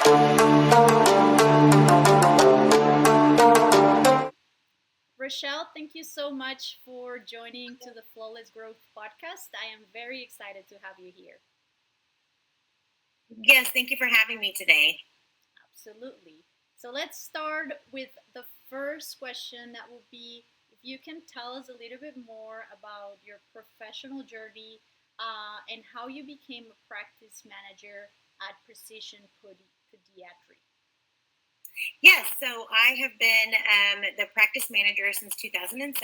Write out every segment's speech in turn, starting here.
Rashelle, thank you so much for joining to the Flawless Growth podcast. I am very excited to have you here. Yes, thank you for having me today. Absolutely. So let's start with the first question that will be if you can tell us a little bit more about your professional journey and how you became a practice manager at Precision Podiatry. Yes, so I have been the practice manager since 2007,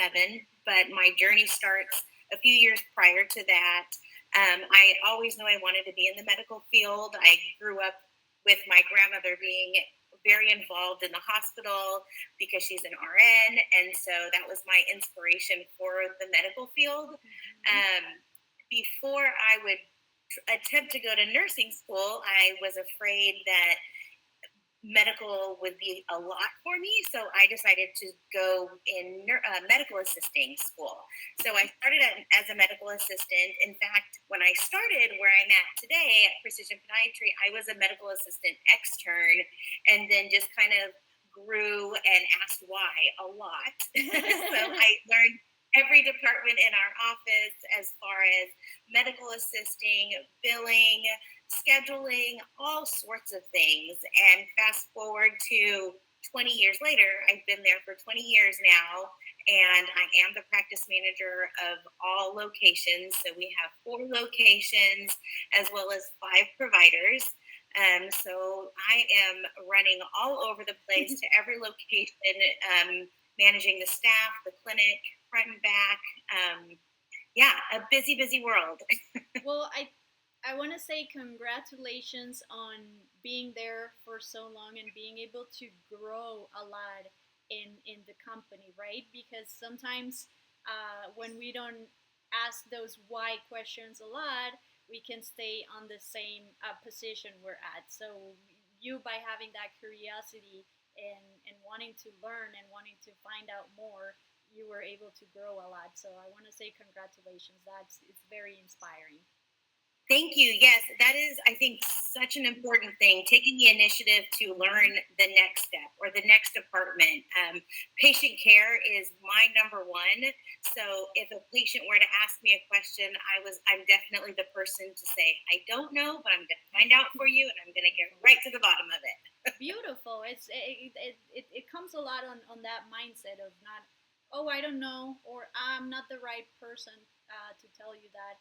but my journey starts a few years prior to that. I always knew I wanted to be in the medical field. I grew up with my grandmother being very involved in the hospital because she's an RN, and so that was my inspiration for the medical field. Before I would attempt to go to nursing school, I was afraid that medical would be a lot for me, so I decided to go in medical assisting school. So I started as a medical assistant. In fact, when I started where I'm at today at Precision Podiatry, I was a medical assistant extern, and then just kind of grew and asked why a lot. So I learned every department in our office as far as medical assisting, billing, scheduling, all sorts of things. And fast forward to 20 years later, I've been there for 20 years now, and I am the practice manager of all locations. So we have 4 locations as well as 5 providers. So I am running all over the place to every location, managing the staff, the clinic, front and back. Yeah, a busy, busy world. Well, I want to say congratulations on being there for so long and being able to grow a lot in the company, right? Because sometimes when we don't ask those why questions a lot, we can stay on the same position we're at. So you, by having that curiosity and wanting to learn and wanting to find out more, you were able to grow a lot. So I want to say congratulations. It's very inspiring. Thank you. Yes, that is, I think, such an important thing, taking the initiative to learn the next step or the next department. Patient care is my number one. So if a patient were to ask me a question, I'm definitely the person to say, I don't know, but I'm going to find out for you and I'm going to get right to the bottom of it. Beautiful. It comes a lot on that mindset of not, oh, I don't know, or I'm not the right person to tell you that.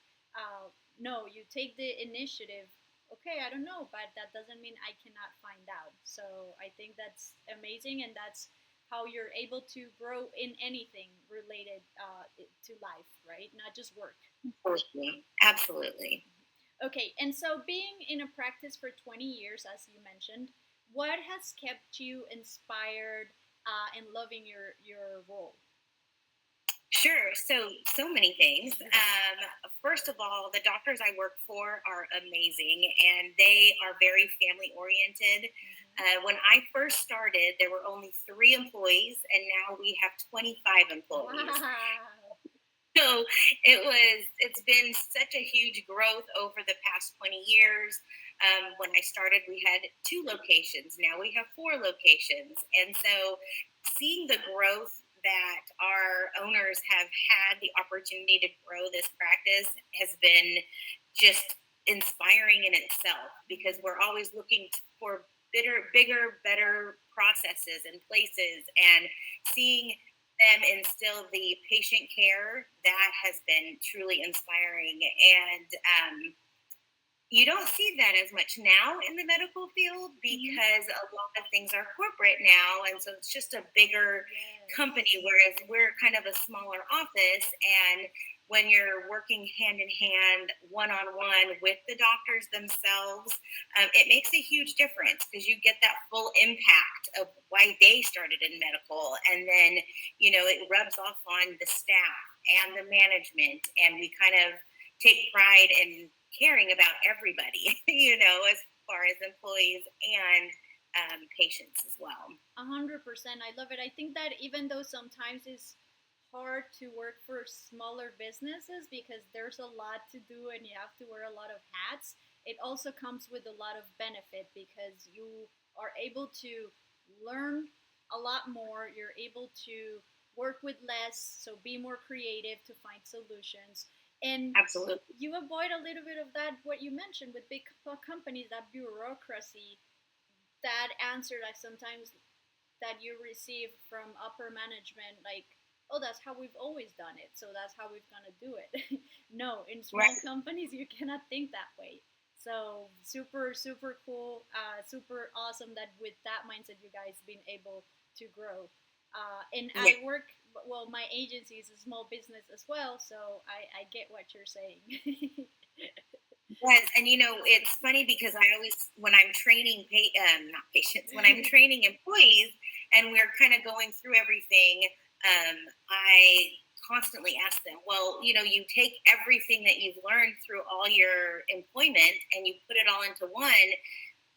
No, you take the initiative. Okay, I don't know, but that doesn't mean I cannot find out. So I think that's amazing, and that's how you're able to grow in anything related to life, right? Not just work. Absolutely. Absolutely. Okay, and so being in a practice for 20 years, as you mentioned, what has kept you inspired and loving your role? Sure. So many things. First of all, the doctors I work for are amazing, and they are very family oriented. When I first started, there were only 3 employees, and now we have 25 employees. Wow. So it's been such a huge growth over the past 20 years. When I started, we had 2 locations. Now we have 4 locations. And so seeing the growth that our owners have had the opportunity to grow this practice has been just inspiring in itself, because we're always looking for bigger, better processes and places, and seeing them instill the patient care that has been truly inspiring. And you don't see that as much now in the medical field because a lot of things are corporate now, and so it's just a bigger company, whereas we're kind of a smaller office. And when you're working hand in hand, one on one with the doctors themselves, it makes a huge difference because you get that full impact of why they started in medical, and then it rubs off on the staff and the management, and we kind of take pride in caring about everybody, as far as employees and patients as well. 100%. I love it. I think that even though sometimes it's hard to work for smaller businesses because there's a lot to do and you have to wear a lot of hats, it also comes with a lot of benefit because you are able to learn a lot more. You're able to work with less, so be more creative to find solutions. And Absolutely. you avoid a little bit of that, what you mentioned with big companies, that bureaucracy, that answer that sometimes that you receive from upper management, like, oh, that's how we've always done it, so that's how we're gonna do it. No, in small Right. companies you cannot think that way. So super super cool, super awesome that with that mindset you guys been able to grow. And Yeah. I work, well, my agency is a small business as well, so I get what you're saying. Yes, and it's funny because I always, when I'm training, not patients, when I'm training employees, and we're kind of going through everything, I constantly ask them, well, you take everything that you've learned through all your employment and you put it all into one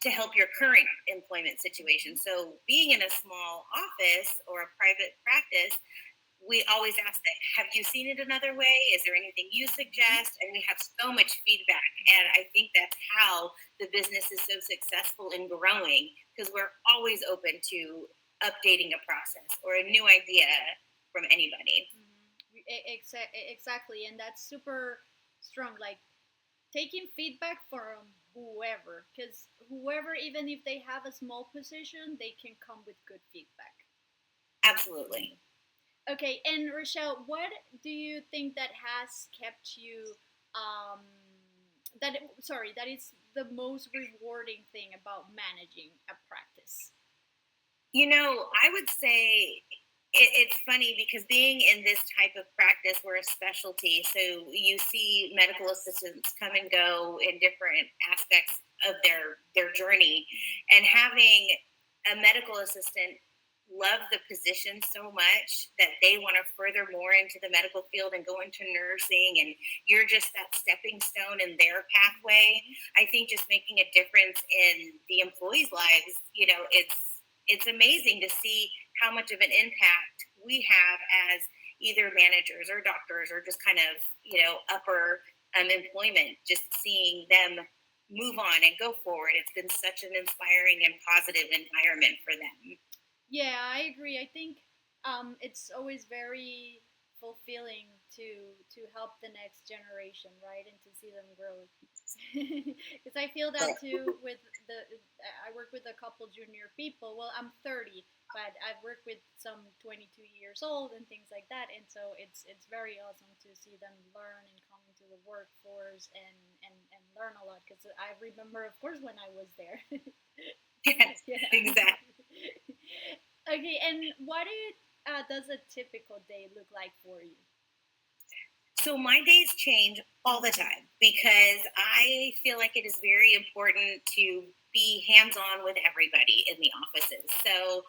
to help your current employment situation. So, being in a small office or a private practice, we always ask that, have you seen it another way? Is there anything you suggest? And we have so much feedback. And I think that's how the business is so successful in growing, because we're always open to updating a process or a new idea from anybody. Exactly, and that's super strong. Like taking feedback from whoever, because whoever, even if they have a small position, they can come with good feedback. Absolutely. Okay, and Rochelle, what do you think that has kept you, um, that is the most rewarding thing about managing a practice? I would say it's funny because being in this type of practice, we're a specialty. So you see medical assistants come and go in different aspects of their journey. And having a medical assistant love the position so much that they want to further more into the medical field and go into nursing, and you're just that stepping stone in their pathway. I think just making a difference in the employees' lives, it's amazing to see how much of an impact we have as either managers or doctors or just kind of upper employment, just seeing them move on and go forward. It's been such an inspiring and positive environment for them. Yeah, I agree. I think it's always very fulfilling to help the next generation, right, and to see them grow. Because I feel that too with the. I work with a couple junior people. Well, I'm 30, but I've worked with some 22 years old and things like that, and so it's very awesome to see them learn and come into the workforce and learn a lot. Because I remember, of course, when I was there. Yes, Yeah. exactly. Okay, and what does a typical day look like for you? So my days change all the time because I feel like it is very important to be hands on with everybody in the offices. So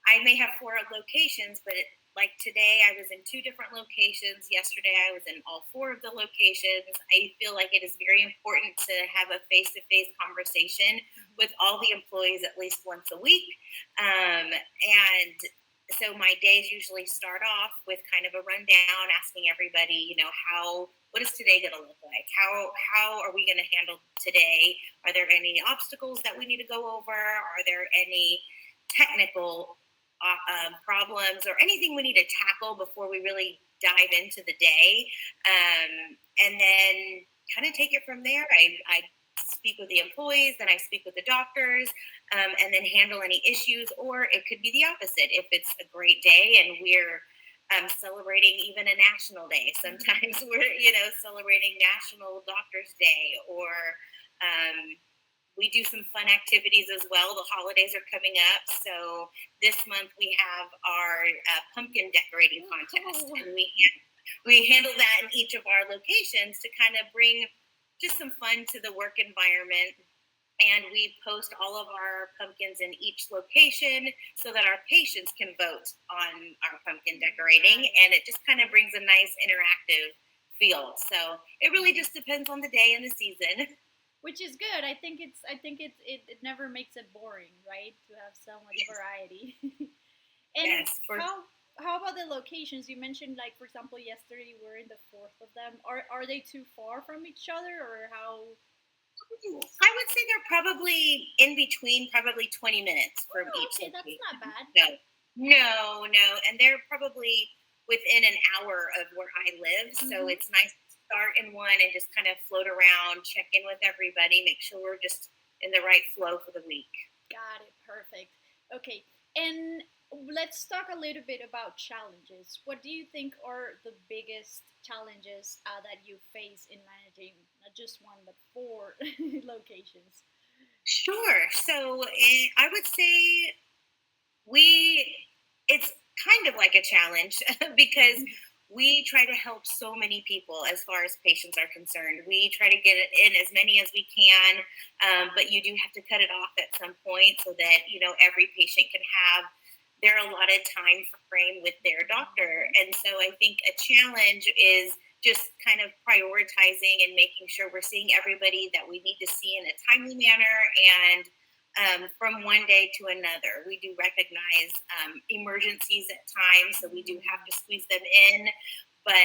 I may have four locations, but like today, I was in two different locations. Yesterday, I was in all four of the locations. I feel like it is very important to have a face to face conversation with all the employees at least once a week. And so my days usually start off with kind of a rundown, asking everybody, what is today going to look like? How are we going to handle today? Are there any obstacles that we need to go over? Are there any technical problems or anything we need to tackle before we really dive into the day? And then kind of take it from there. I speak with the employees, then I speak with the doctors, and then handle any issues. Or it could be the opposite. If it's a great day and we're celebrating even a national day, sometimes we're celebrating National Doctors Day, or we do some fun activities as well. The holidays are coming up, so this month we have our pumpkin decorating contest, and we handle that in each of our locations to kind of bring just some fun to the work environment. And we post all of our pumpkins in each location so that our patients can vote on our pumpkin decorating, and it just kind of brings a nice interactive feel. So it really just depends on the day and the season. Which is good. I think it never makes it boring, right? To have so much Yes, variety. And yes, for how about the locations? You mentioned, like, for example, yesterday we're in the fourth of them. Are they too far from each other, or how? I would say they're probably in between, probably 20 minutes from Oh, each okay, that's location. not bad. No, no. And they're probably within an hour of where I live. So Mm-hmm. it's nice to start in one and just kind of float around, check in with everybody, make sure we're just in the right flow for the week. Got it. Perfect. Okay. And let's talk a little bit about challenges. What do you think are the biggest challenges that you face in managing not just one, but four locations? Sure. So I would say we it's kind of like a challenge because we try to help so many people as far as patients are concerned. We try to get it in as many as we can, but you do have to cut it off at some point so that every patient can have their allotted time frame with their doctor. And so I think a challenge is just kind of prioritizing and making sure we're seeing everybody that we need to see in a timely manner and from one day to another. We do recognize emergencies at times, so we do have to squeeze them in. But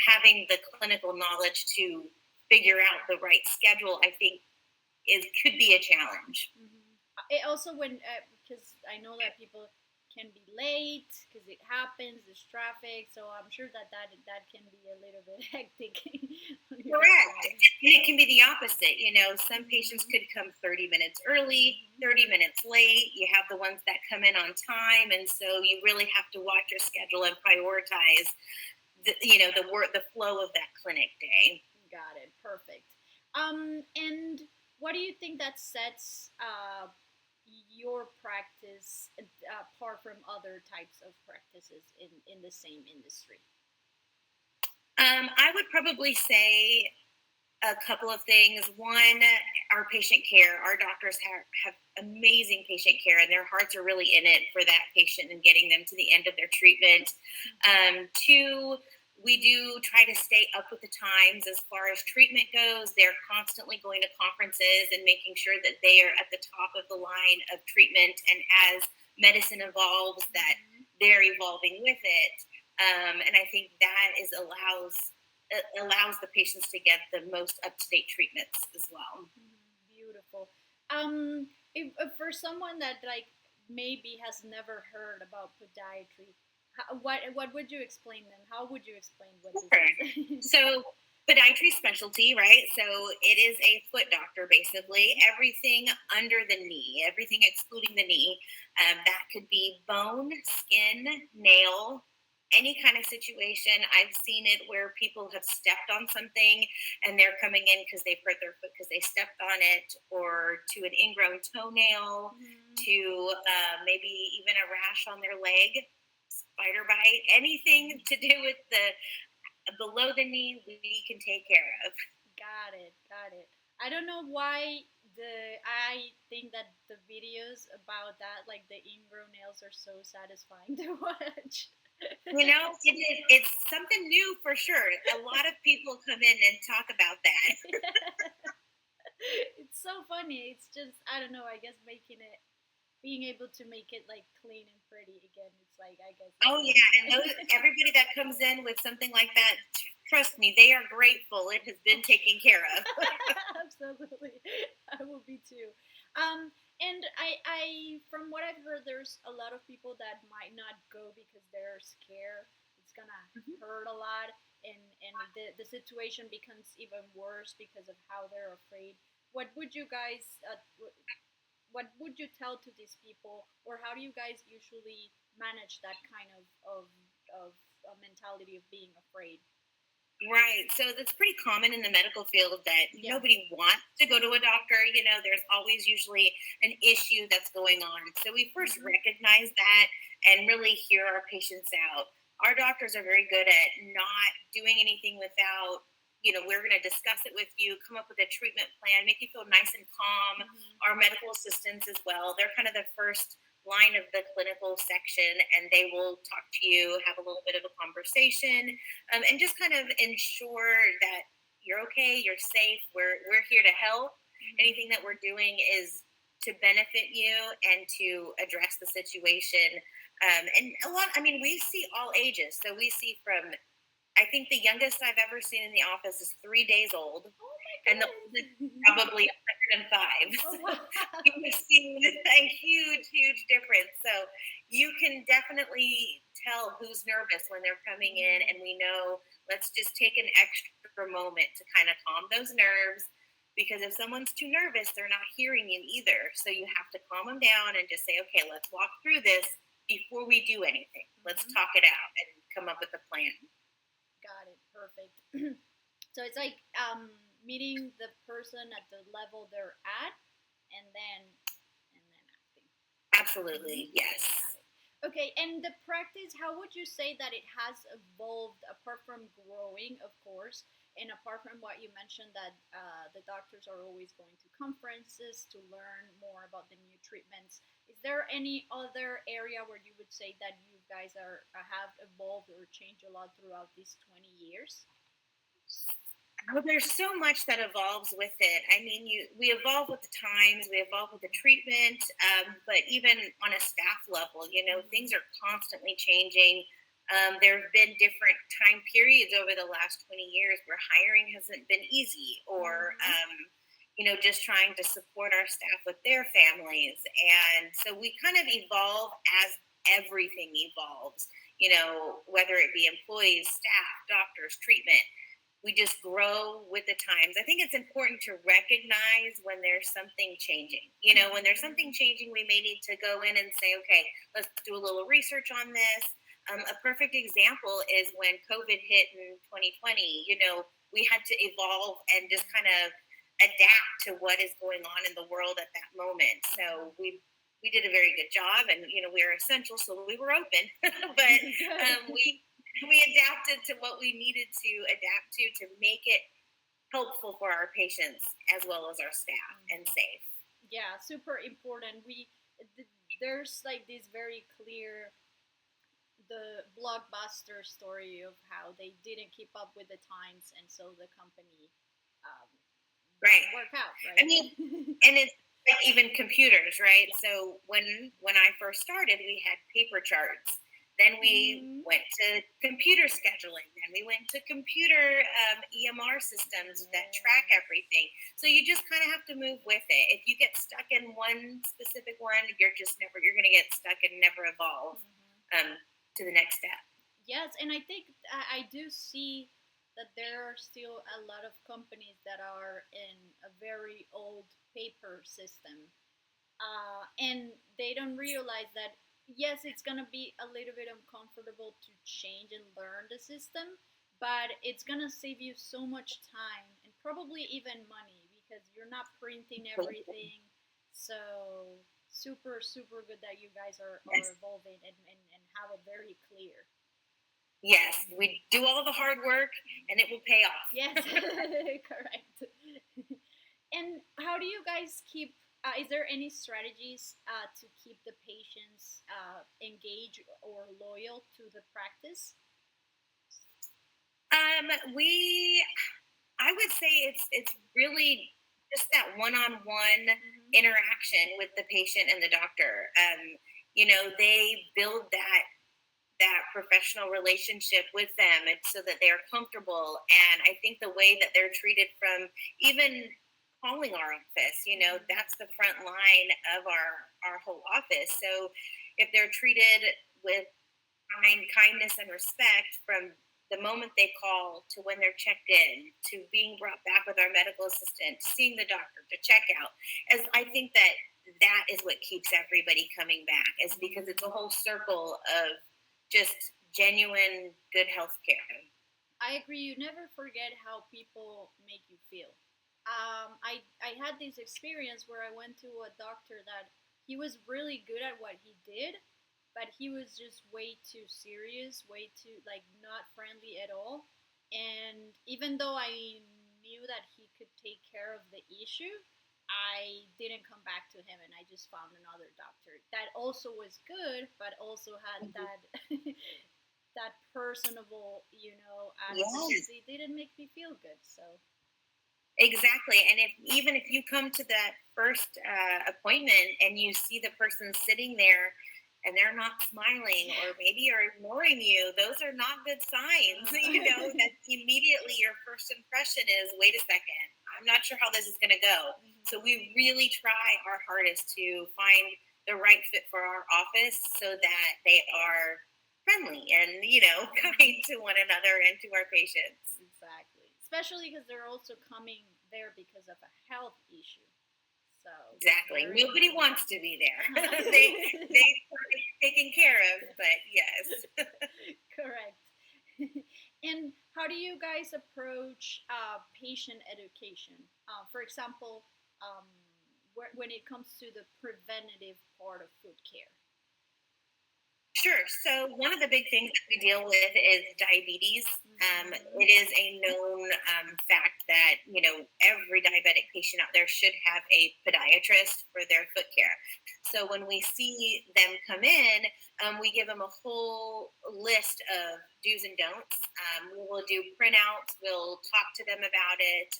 having the clinical knowledge to figure out the right schedule, I think, could be a challenge. Mm-hmm. It also when because I know that people can be late because it happens. There's traffic, so I'm sure that can be a little bit hectic on your Correct. side. And it can be the opposite. Some patients Mm-hmm. could come 30 minutes early, Mm-hmm. 30 minutes late. You have the ones that come in on time. And so you really have to watch your schedule and prioritize the flow of that clinic day. Got it. Perfect. And what do you think that sets your practice apart from other types of practices in the same industry? I would probably say a couple of things. One, our patient care. Our doctors have amazing patient care, and their hearts are really in it for that patient and getting them to the end of their treatment. Two, we do try to stay up with the times as far as treatment goes. They're constantly going to conferences and making sure that they are at the top of the line of treatment. And as medicine evolves, that Mm-hmm. they're evolving with it. And I think that allows the patients to get the most up to date treatments as well. Beautiful. If for someone that like maybe has never heard about podiatry, what would you explain them? How would you explain what this Sure. is? So podiatry specialty, right? So it is a foot doctor, basically. Everything under the knee, everything excluding the knee. That could be bone, skin, nail, any kind of situation. I've seen it where people have stepped on something and they're coming in because they've hurt their foot because they stepped on it, or to an ingrown toenail, Mhm. to maybe even a rash on their leg, spider bite, anything to do with the below the knee, we can take care of. Got it. Got it. I don't know why I think that the videos about that, like the ingrown nails, are so satisfying to watch. It's something new for sure. A lot of people come in and talk about that. It's so funny. It's just I don't know. I guess being able to make it like clean and pretty again. It's like I guess it's Oh yeah, and satisfying. everybody that comes in with something like that, trust me, they are grateful. It has been taken care of. Absolutely, I will be too. And from what I've heard, there's a lot of people that might not go because they're scared. It's gonna hurt a lot, and the situation becomes even worse because of how they're afraid. What would you guys? What would you tell to these people, or how do you guys usually manage that kind of mentality of being afraid? Right. So that's pretty common in the medical field that Yeah. nobody wants to go to a doctor. There's always usually an issue that's going on. So we first Hmm. recognize that and really hear our patients out. Our doctors are very good at not doing anything without, we're going to discuss it with you, come up with a treatment plan, make you feel nice and calm. Hmm. Our medical assistants as well, they're kind of the first line of the clinical section, and they will talk to you, have a little bit of a conversation, and just kind of ensure that you're okay, you're safe. We're here to help. Anything that we're doing is to benefit you and to address the situation. And we see all ages. So we see from, I think the youngest I've ever seen in the office is 3 days old, Oh my and the oldest goodness. probably 105. Oh, wow. You've seen a huge difference. So you can definitely tell who's nervous when they're coming in, and we know let's just take an extra moment to kind of calm those nerves. Because if someone's too nervous, they're not hearing you either. So you have to calm them down and just say, okay, let's walk through this before we do anything. Let's talk it out and come up with a plan. Got it. Perfect. So it's like meeting the person at the level they're at, and then acting. Absolutely, yes. Okay, and the practice, how would you say that it has evolved apart from growing, of course, and apart from what you mentioned that the doctors are always going to conferences to learn more about the new treatments? Is there any other area where you would say that you guys are have evolved or changed a lot throughout these 20 years? Well, there's so much that evolves with it. I mean, we evolve with the times, we evolve with the treatment, but even on a staff level, things are constantly changing. There have been different time periods over the last 20 years where hiring hasn't been easy, or just trying to support our staff with their families. And so we kind of evolve as everything evolves, whether it be employees, staff, doctors, treatment. We just grow with the times. I think it's important to recognize when there's something changing. When there's something changing, we may need to go in and say, okay, let's do a little research on this. A perfect example is when COVID hit in 2020. We had to evolve and just kind of adapt to what is going on in the world at that moment. So we did a very good job, and we are essential, so we were open. But we adapted to what we needed to adapt to make it helpful for our patients as well as our staff and safe. Yeah, super important. There's like this very clear the blockbuster story of how they didn't keep up with the times, and so the company right work out. Right. I mean, and it's like even computers, right? Yeah. So when I first started, we had paper charts. Then we went to computer scheduling. Then we went to computer EMR systems that track everything. So you just kind of have to move with it. If you get stuck in one specific one, you're going to get stuck and never evolve to the next step. Yes, and I think I do see that there are still a lot of companies that are in a very old paper system. And they don't realize that yes, it's gonna be a little bit uncomfortable to change and learn the system, but it's gonna save you so much time and probably even money because you're not printing everything. So super good that you guys are evolving and have it very clear. Yes, we do all the hard work and it will pay off. Yes, correct. And how do you guys keep is there any strategies to keep the patients engaged or loyal to the practice? I would say it's really just that one-on-one interaction with the patient and the doctor. They build that professional relationship with them so that they are comfortable. And I think the way that they're treated from even calling our office, that's the front line of our whole office. So if they're treated with kindness and respect from the moment they call to when they're checked in to being brought back with our medical assistant to seeing the doctor to check out, as I think that is what keeps everybody coming back, is because it's a whole circle of just genuine good health care. I agree. You never forget how people make you feel. I had this experience where I went to a doctor that he was really good at what he did, but he was just way too serious, way too like not friendly at all. And even though I knew that he could take care of the issue, I didn't come back to him, and I just found another doctor that also was good, but also had that that personable, attitude. They didn't make me feel good. So exactly. And even if you come to that first appointment and you see the person sitting there and they're not smiling or maybe are ignoring you, those are not good signs. That immediately your first impression is, wait a second, I'm not sure how this is going to go. So we really try our hardest to find the right fit for our office so that they are friendly and, kind to one another and to our patients. Exactly. Especially because they're also coming there because of a health issue. So exactly. Nobody wants to be there. they taken care of, but yes. Correct. And how do you guys approach patient education? For example, when it comes to the preventative part of foot care. Sure. So one of the big things that we deal with is diabetes. It is a known fact that every diabetic patient out there should have a podiatrist for their foot care. So when we see them come in, we give them a whole list of do's and don'ts. We will do printouts. We'll talk to them about it.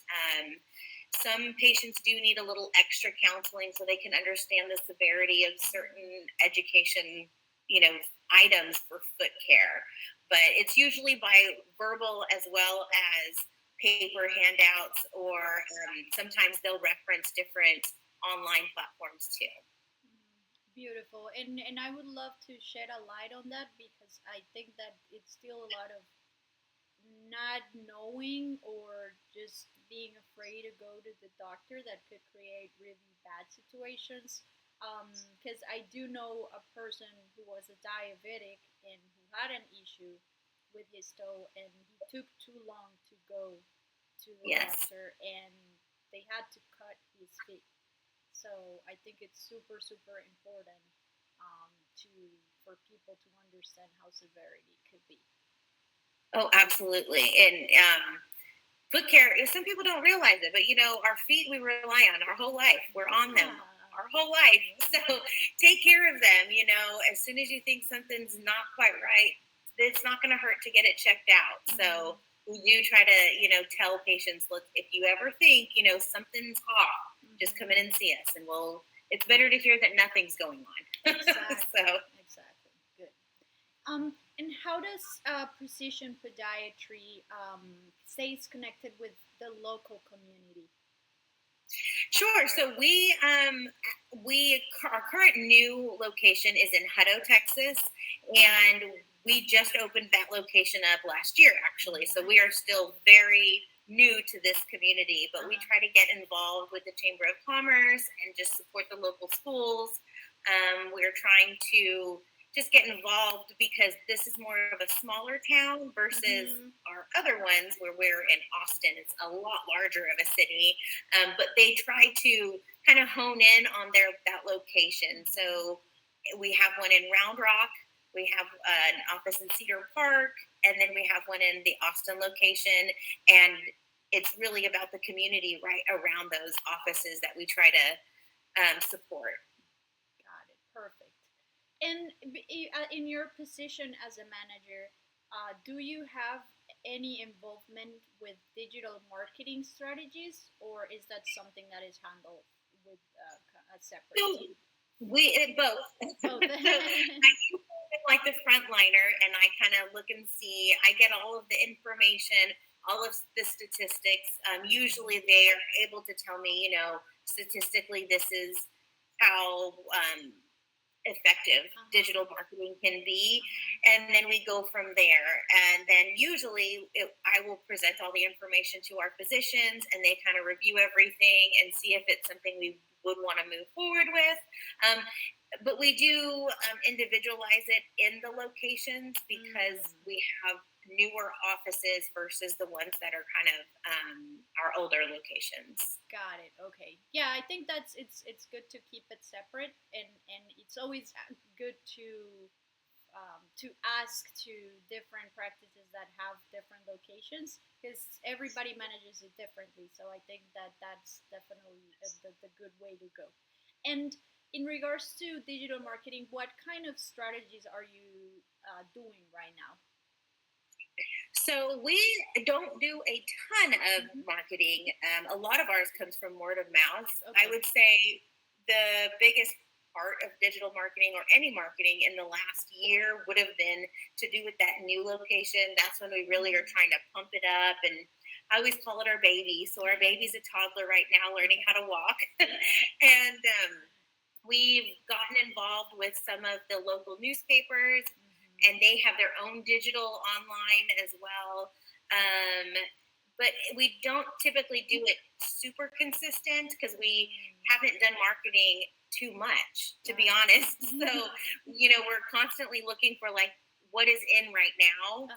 Some patients do need a little extra counseling so they can understand the severity of certain education items for foot care, but it's usually by verbal as well as paper handouts, or sometimes they'll reference different online platforms too. Beautiful. And I would love to shed a light on that because I think that it's still a lot of not knowing or just being afraid to go to the doctor that could create really bad situations. Because I do know a person who was a diabetic and who had an issue with his toe, and he took too long to go to the Yes. doctor, and they had to cut his feet. So I think it's super super important to for people to understand how severity could be. Oh, absolutely. And foot care, some people don't realize it, but our feet we rely on our whole life. We're on them our whole life. So take care of them. As soon as you think something's not quite right, it's not going to hurt to get it checked out. So we do try to, tell patients, look, if you ever think, something's off, just come in and see us, and it's better to hear that nothing's going on. Exactly. Exactly. Good. And how does precision podiatry stays connected with the local community? Sure. So our current new location is in Hutto, Texas, and we just opened that location up last year, actually. So we are still very new to this community, but we try to get involved with the Chamber of Commerce and just support the local schools. We're trying to just get involved because this is more of a smaller town versus our other ones where we're in Austin. It's a lot larger of a city, but they try to kind of hone in on that location. So we have one in Round Rock, we have an office in Cedar Park, and then we have one in the Austin location. And it's really about the community right around those offices that we try to support. Got it. Perfect. And in your position as a manager, do you have any involvement with digital marketing strategies, or is that something that is handled with a separate team? Both. So I'm like the frontliner, and I kind of look and see. I get all of the information, all of the statistics. Usually, they are able to tell me, statistically, this is how effective digital marketing can be, and then we go from there. And then usually I will present all the information to our physicians, and they kind of review everything and see if it's something we would want to move forward with. But we do individualize it in the locations because we have newer offices versus the ones that are kind of our older locations. Got it. Okay. Yeah, I think it's good to keep it separate, and it's always good to ask to different practices that have different locations because everybody manages it differently. So I think that's definitely the good way to go. And in regards to digital marketing, what kind of strategies are you doing right now? So we don't do a ton of marketing. A lot of ours comes from word of mouth. Okay. I would say the biggest part of digital marketing or any marketing in the last year would have been to do with that new location. That's when we really are trying to pump it up and I always call it our baby. So our baby's a toddler right now, learning how to walk, and we've gotten involved with some of the local newspapers, and they have their own digital online as well. But we don't typically do it super consistent because we haven't done marketing too much, to be honest. So, we're constantly looking for like what is in right now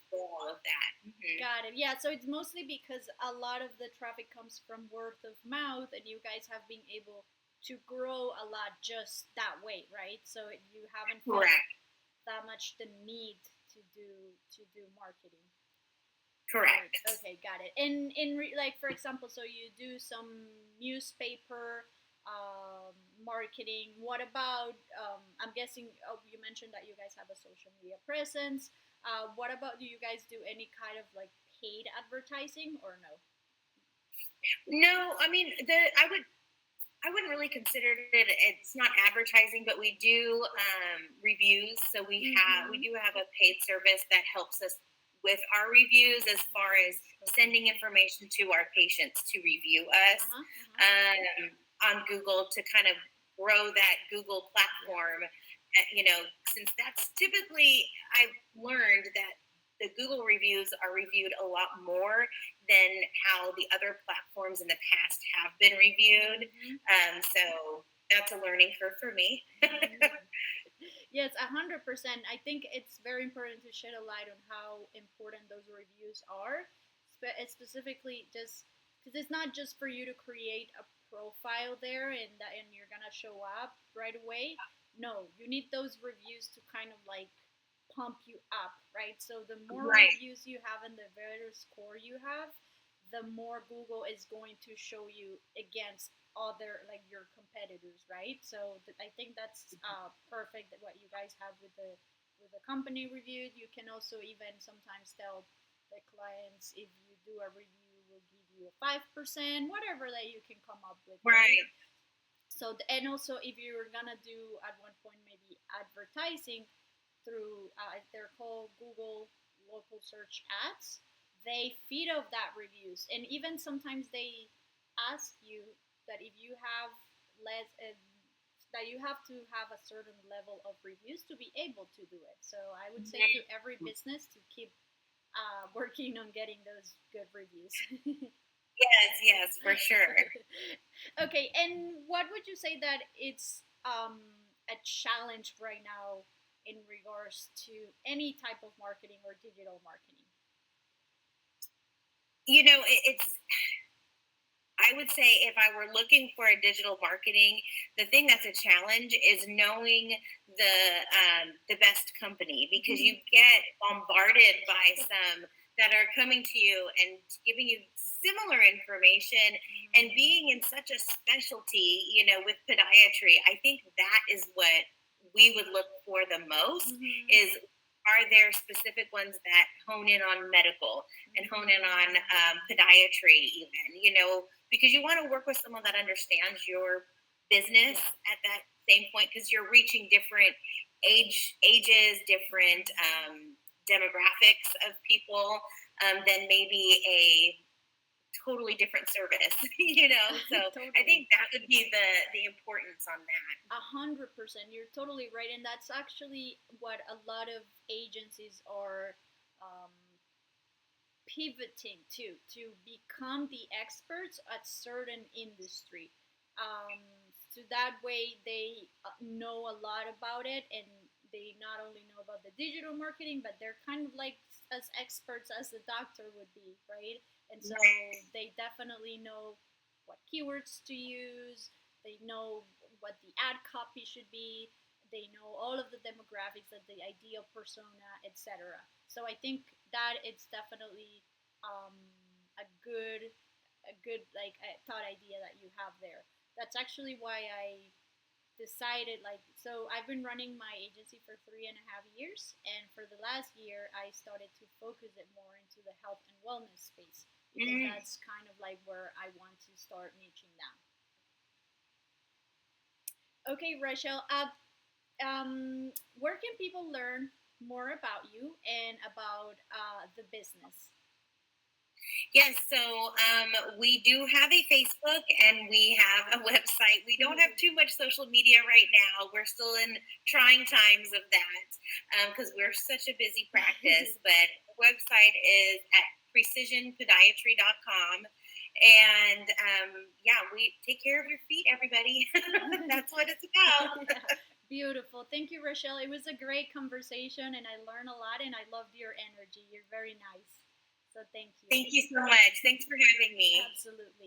for all of that. Got it. Yeah, so it's mostly because a lot of the traffic comes from word of mouth, and you guys have been able to grow a lot just that way, right? So you haven't felt that much the need to do marketing. Correct. Okay, got it. And like for example, so you do some newspaper marketing. What about? I'm guessing. Oh, you mentioned that you guys have a social media presence. What about? Do you guys do any kind of like paid advertising or no? No, I mean I wouldn't really consider it. It's not advertising, but we do reviews. So we do have a paid service that helps us with our reviews, as far as sending information to our patients to review us on Google, to kind of grow that Google platform. Since that's typically, I've learned that the Google reviews are reviewed a lot more than how the other platforms in the past have been reviewed. So that's a learning curve for me. Yes, 100%. I think it's very important to shed a light on how important those reviews are, specifically just because it's not just for you to create a profile there and you're gonna show up right away. No, you need those reviews to kind of like pump you up, right? So the more reviews you have and the better score you have, the more Google is going to show you against other like your competitors, right? So I think that's perfect what you guys have with the company review. You can also even sometimes tell the clients if you do a review, we'll give you a 5%, whatever that you can come up with, right? So and also if you're gonna do at one point maybe advertising through they're called Google local search ads. They feed off that reviews, and even sometimes they ask you that if you have less, that you have to have a certain level of reviews to be able to do it. So I would say to every business to keep working on getting those good reviews. Yes, for sure. Okay, and what would you say that it's a challenge right now in regards to any type of marketing or digital marketing? It's, I would say, if I were looking for a digital marketing, the thing that's a challenge is knowing the best company, because you get bombarded by some that are coming to you and giving you similar information, and being in such a specialty, with podiatry. I think that is what we would look for the most, is, are there specific ones that hone in on medical and hone in on podiatry, even, because you want to work with someone that understands your business at that same point, because you're reaching different ages, different demographics of people, than maybe a totally different service, So totally. I think that would be the importance on that. 100%, you're totally right, and that's actually what a lot of agencies are pivoting to become the experts at certain industry. So that way they know a lot about it, and they not only know about the digital marketing, but they're kind of like as experts as the doctor would be, right? And so they definitely know what keywords to use. They know what the ad copy should be. They know all of the demographics, of the ideal persona, etc. So I think that it's definitely um, a good like thought idea that you have there. That's actually why I decided like so I've been running my agency for 3.5 years, and for the last year I started to focus it more into the health and wellness space, because that's kind of like where I want to start niching down. Okay, Rachel, where can people learn more about you and about the business? Yes, so we do have a Facebook and we have a website. We don't have too much social media right now. We're still in trying times of that because we're such a busy practice. But the website is at precisionpodiatry.com. And yeah, we take care of your feet, everybody. That's what it's about. Yeah. Beautiful. Thank you, Rashelle. It was a great conversation and I learned a lot and I loved your energy. You're very nice. So thank you. Thank you so much. Thanks for having me. Absolutely.